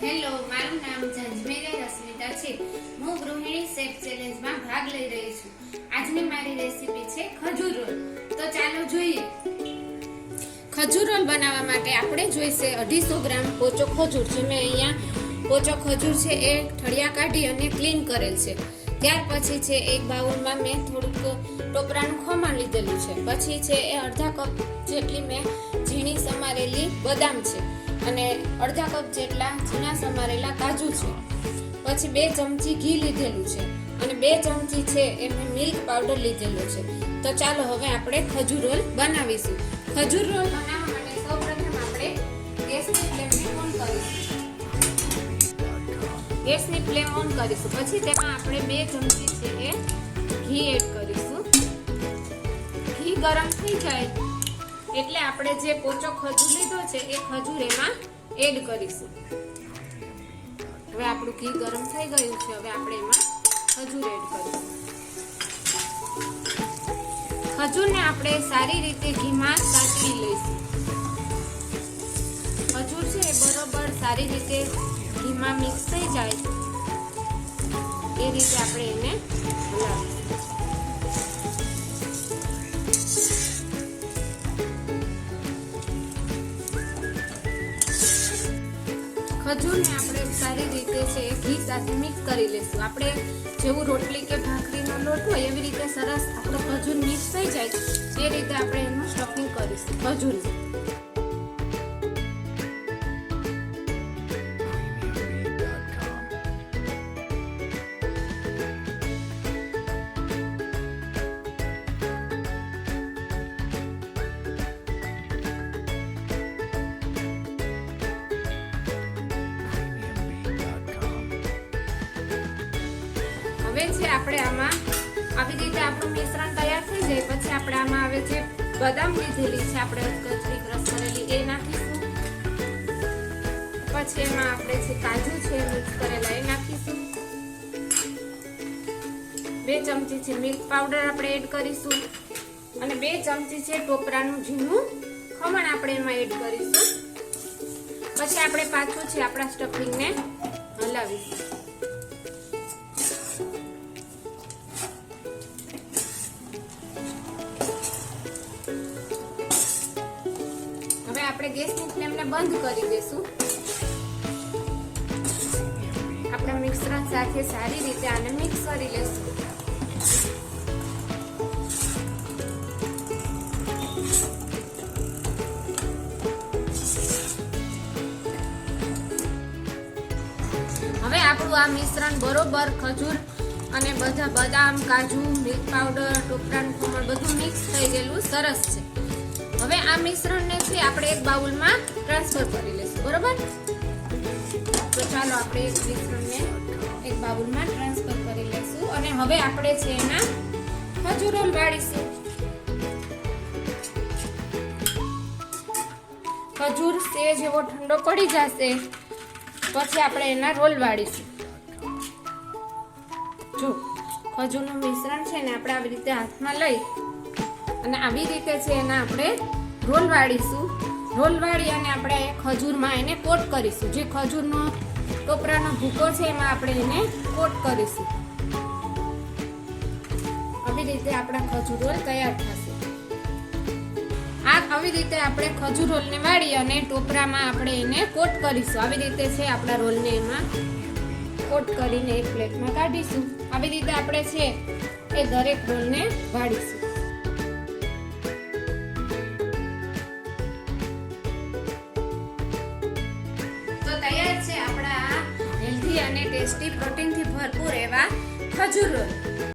Hello, મારું નામ ઝંઝમેરિયા રશ્મિતા છે. હું ગૃહિણી શેફ ચેલેન્જમાં ભાગ લઈ રહી છું. આજની મારી રેસીપી છે ખજૂર રોલ. તો ચાલો જોઈએ. ખજૂર રોલ બનાવવા માટે આપણે જોઈશે 250 ગ્રામ પોચો ખજૂર. જે મેં અહીંયા પોચો ખજૂર છે એ ઠળિયા કાઢી અને ક્લીન કરેલ છે. ત્યાર પછી છે એક બાઉલમાં મેં થોડુંક ટોપરાનું ખમણ લીધેલું છે. પછી છે એ અડધા કપ જેટલી મેં ઝીણી સમારેલી બદામ છે અને અડધા કપ જેટલા ઝીણા સમારેલા કાજુ છે. પછી 2 ચમચી ઘી લીધેલું છે અને 2 ચમચી છે એ મેં મિલ્ક પાવડર લીધેલો છે. તો ચાલો હવે આપણે ખજૂર રોલ બનાવીશું. ખજૂર રોલ બનાવવા માટે સૌપ્રથમ આપણે ગેસની ફ્લેમને ઓન કરીશું. ગેસની ફ્લેમ ઓન કરીશું. પછી તેમાં આપણે 2 ચમચી છે એ ઘી એડ કરીશું. ઘી ગરમ થઈ જાય એટલે આપણે જે પોચો ખજૂર લીધો છે એ ખજૂર એમાં એડ કરીશું. હવે આપણું ઘી ગરમ થઈ ગયું છે. હવે આપણે એમાં ખજૂર એડ કરીશું. ખજૂરને આપણે સારી રીતે ઘીમાં સાતળી લઈશું. ખજૂર છે એ બરોબર સારી રીતે ઘીમાં મિક્સ થઈ જાય એ રીતે આપણે એને હલાવીશું. ખજૂરને આપણે સારી રીતે છે ઘી સાથે મિક્સ કરી લઈશું. આપણે જેવું રોટલી કે ભાખરીનો લોટ હોય એવી રીતે સરસ આપણો ખજૂર મિક્સ થઈ જાય એ રીતે આપણે એનું સ્ટફિંગ કરીશું ખજૂરનું. હવે છે આપણે આમાં આવી રીતે આપણું મિશ્રણ તૈયાર થઈ જાય પછી આપણે આમાં આવે છે બદામ લીધેલી છે આપણે અધકચરી ક્રશ કરેલી એ નાખીશું. પછી એમાં આપણે છે કાજુ છે મિક્સ કરેલા એ નાખીશું. 2 ચમચી છે મિલ્ક પાવડર આપણે એડ કરીશું અને 2 ચમચી છે ટોપરાનું ઝીણું ખમણ આપણે એમાં એડ કરીશું. પછી આપણે પાછું છે આપણા સ્ટફિંગને હલાવીશું. આપણે ગેસની ફ્લેમને બંધ કરી દેશું. આપણે મિશ્રણ સાથે સારી રીતે આને મિક્સ કરી લેશું. હવે આપણું આ મિશ્રણ બરોબર ખજૂર અને બધા બદામ કાજુ મિલ્ક પાવડર ટોપરાનું ખમણ બધું મિક્સ થઈ ગયેલું સરસ છે. હવે આ મિશ્રણને છે આપણે એક બાઉલમાં ટ્રાન્સફર કરી લઈશું. બરોબર? તો ચાલો આપણે એક મિશ્રણને એક બાઉલમાં ટ્રાન્સફર કરી લઈશું અને હવે આપણે છે એના ખજૂર રોલ વાળીશું. ખજૂર સેજ એવો ઠંડો પડી જશે પછી આપણે એના રોલ વાળીશું. જો ખજૂરનું મિશ્રણ છે ને આપણે આવી રીતે હાથમાં લઈ અને આવી રીતે છે એના આપણે રોલ વાળીશું. રોલ વાળી અને આપણે ખજૂરમાં એને કોટ કરીશું. જે ખજૂરનો ટોપરાનો ભૂકો છે એમાં આપણે એને કોટ કરીશું. આવી રીતે આપણા ખજૂર રોલ તૈયાર થશે. આવી રીતે આપણે ખજૂર રોલને વાળી અને ટોપરામાં આપણે એને કોટ કરીશું. આવી રીતે છે આપણા રોલને એમાં કોટ કરીને એક પ્લેટમાં કાઢીશું. આવી રીતે આપણે છે એ દરેક રોલને વાળીશું. તૈયાર છે આપણા હેલ્ધી અને ટેસ્ટી પ્રોટીનથી ભરપૂર એવા ખજૂર રોલ.